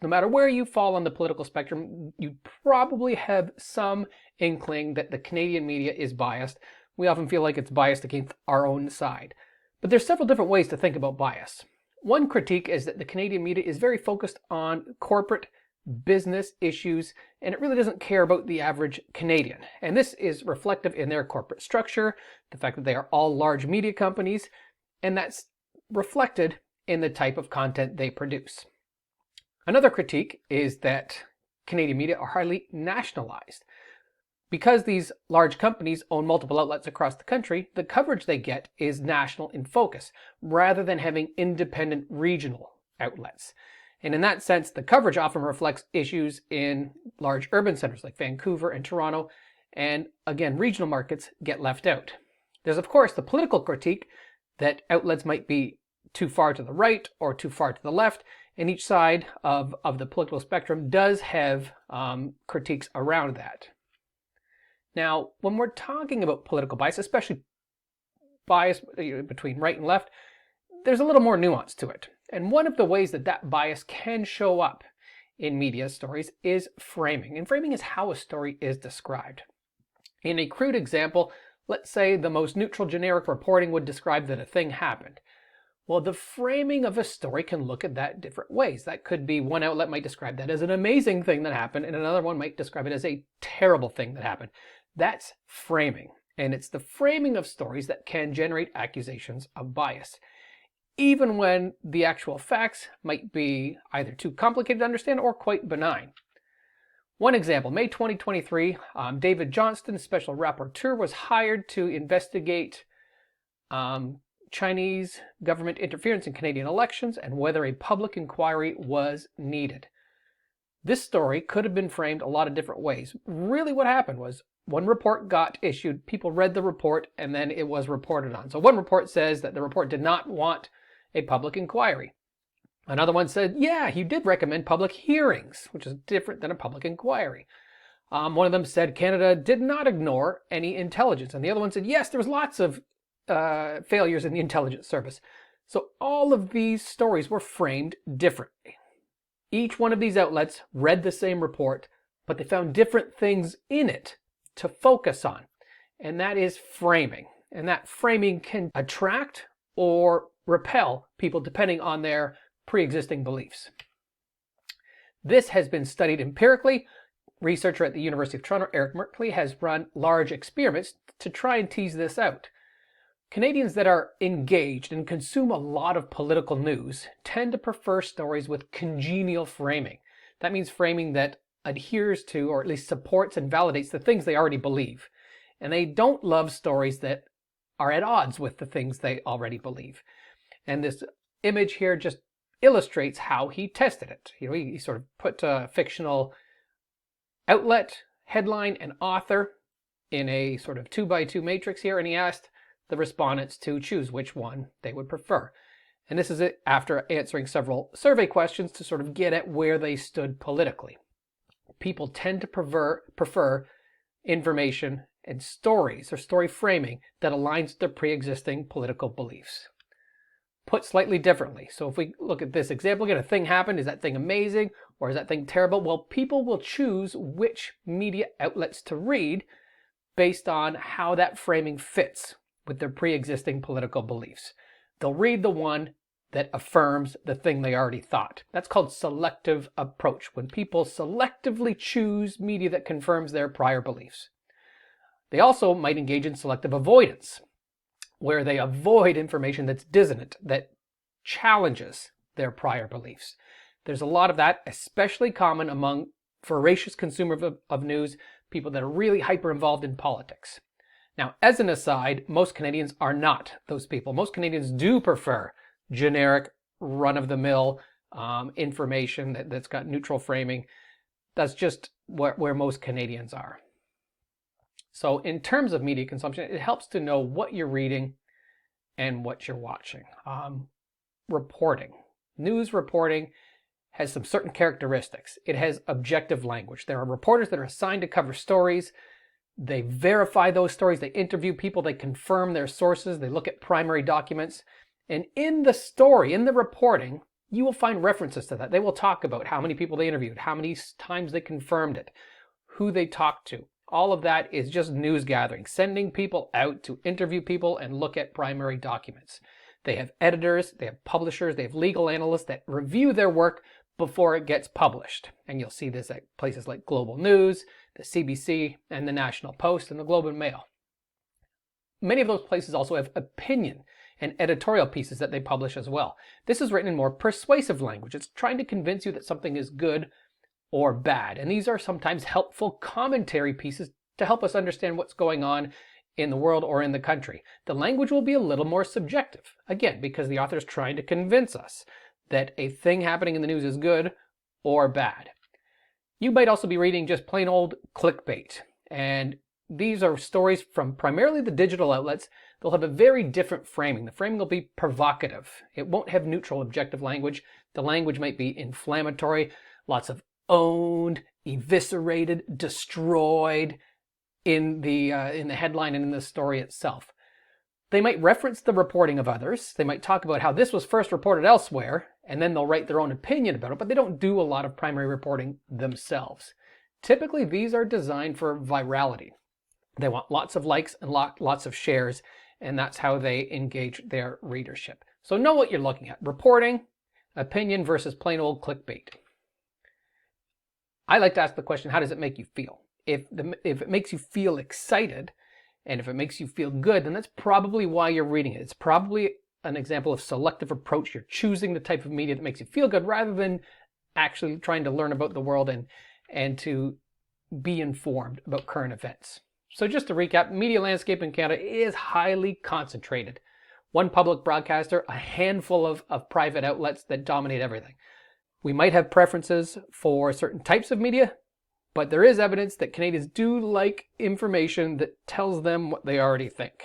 no matter where you fall on the political spectrum, you probably have some inkling that the Canadian media is biased. We often feel like it's biased against our own side. But there's several different ways to think about bias. One critique is that the Canadian media is very focused on corporate business issues, and it really doesn't care about the average Canadian. And this is reflective in their corporate structure, the fact that they are all large media companies, and that's reflected in the type of content they produce. Another critique is that Canadian media are highly nationalized. Because these large companies own multiple outlets across the country, the coverage they get is national in focus, rather than having independent regional outlets. And in that sense, the coverage often reflects issues in large urban centers like Vancouver and Toronto, and again, regional markets get left out. There's of course the political critique that outlets might be too far to the right or too far to the left, and each side of the political spectrum does have critiques around that. Now, when we're talking about political bias, especially bias between right and left, there's a little more nuance to it. And one of the ways that that bias can show up in media stories is framing. And framing is how a story is described. In a crude example, let's say the most neutral generic reporting would describe that a thing happened. Well, the framing of a story can look at that different ways. That could be one outlet might describe that as an amazing thing that happened, and another one might describe it as a terrible thing that happened. That's framing, and it's the framing of stories that can generate accusations of bias, even when the actual facts might be either too complicated to understand or quite benign. One example, May 2023, David Johnston, special rapporteur, was hired to investigate Chinese government interference in Canadian elections and whether a public inquiry was needed. This story could have been framed a lot of different ways. Really what happened was one report got issued, people read the report, and then it was reported on. So one report says that the report did not want a public inquiry. Another one said, yeah, he did recommend public hearings, which is different than a public inquiry. One of them said Canada did not ignore any intelligence, and the other one said, yes, there was lots of failures in the intelligence service. So all of these stories were framed differently. Each one of these outlets read the same report, but they found different things in it to focus on. And that is framing. And that framing can attract or repel people depending on their pre-existing beliefs. This has been studied empirically. Researcher at the University of Toronto, Eric Merkley, has run large experiments to try and tease this out. Canadians that are engaged and consume a lot of political news tend to prefer stories with congenial framing. That means framing that adheres to, or at least supports and validates, the things they already believe. And they don't love stories that are at odds with the things they already believe. And this image here just illustrates how he tested it. He sort of put a fictional outlet, headline, and author in a sort of 2x2 matrix here, and he asked the respondents to choose which one they would prefer. And this is it after answering several survey questions to sort of get at where they stood politically. People tend to prefer information and stories or story framing that aligns with their pre-existing political beliefs. Put slightly differently, so if we look at this example again, a thing happened, is that thing amazing or is that thing terrible? Well, people will choose which media outlets to read based on how that framing fits with their pre-existing political beliefs. They'll read the one that affirms the thing they already thought. That's called selective approach, when people selectively choose media that confirms their prior beliefs. They also might engage in selective avoidance, where they avoid information that's dissonant, that challenges their prior beliefs. There's a lot of that, especially common among voracious consumers of news, people that are really hyper involved in politics. Now, as an aside, most Canadians are not those people. Most Canadians do prefer generic, run-of-the-mill information that's got neutral framing. That's just where most Canadians are. So in terms of media consumption, it helps to know what you're reading and what you're watching. Reporting. News reporting has some certain characteristics. It has objective language. There are reporters that are assigned to cover stories. They verify those stories. They interview people. They confirm their sources. They look at primary documents. And in the story, in the reporting, you will find references to that. They will talk about how many people they interviewed, how many times they confirmed it, who they talked to. All of that is just news gathering, sending people out to interview people and look at primary documents. They have editors, they have publishers, they have legal analysts that review their work before it gets published. And you'll see this at places like Global News, the CBC, and the National Post, and the Globe and Mail. Many of those places also have opinion and editorial pieces that they publish as well. This is written in more persuasive language. It's trying to convince you that something is good or bad. And these are sometimes helpful commentary pieces to help us understand what's going on in the world or in the country. The language will be a little more subjective, again, because the author is trying to convince us that a thing happening in the news is good or bad. You might also be reading just plain old clickbait. And these are stories from primarily the digital outlets. They'll have a very different framing. The framing will be provocative. It won't have neutral, objective language. The language might be inflammatory, lots of owned, eviscerated, destroyed in the headline and in the story itself. They might reference the reporting of others. They might talk about how this was first reported elsewhere, and then they'll write their own opinion about it, but they don't do a lot of primary reporting themselves. Typically, these are designed for virality. They want lots of likes and lots of shares, and that's how they engage their readership. So know what you're looking at. Reporting, opinion versus plain old clickbait. I like to ask the question, how does it make you feel? If it makes you feel excited, and if it makes you feel good, then that's probably why you're reading it. It's probably an example of selective approach. You're choosing the type of media that makes you feel good rather than actually trying to learn about the world and to be informed about current events. So just to recap, media landscape in Canada is highly concentrated. One public broadcaster, a handful of private outlets that dominate everything. We might have preferences for certain types of media, but there is evidence that Canadians do like information that tells them what they already think.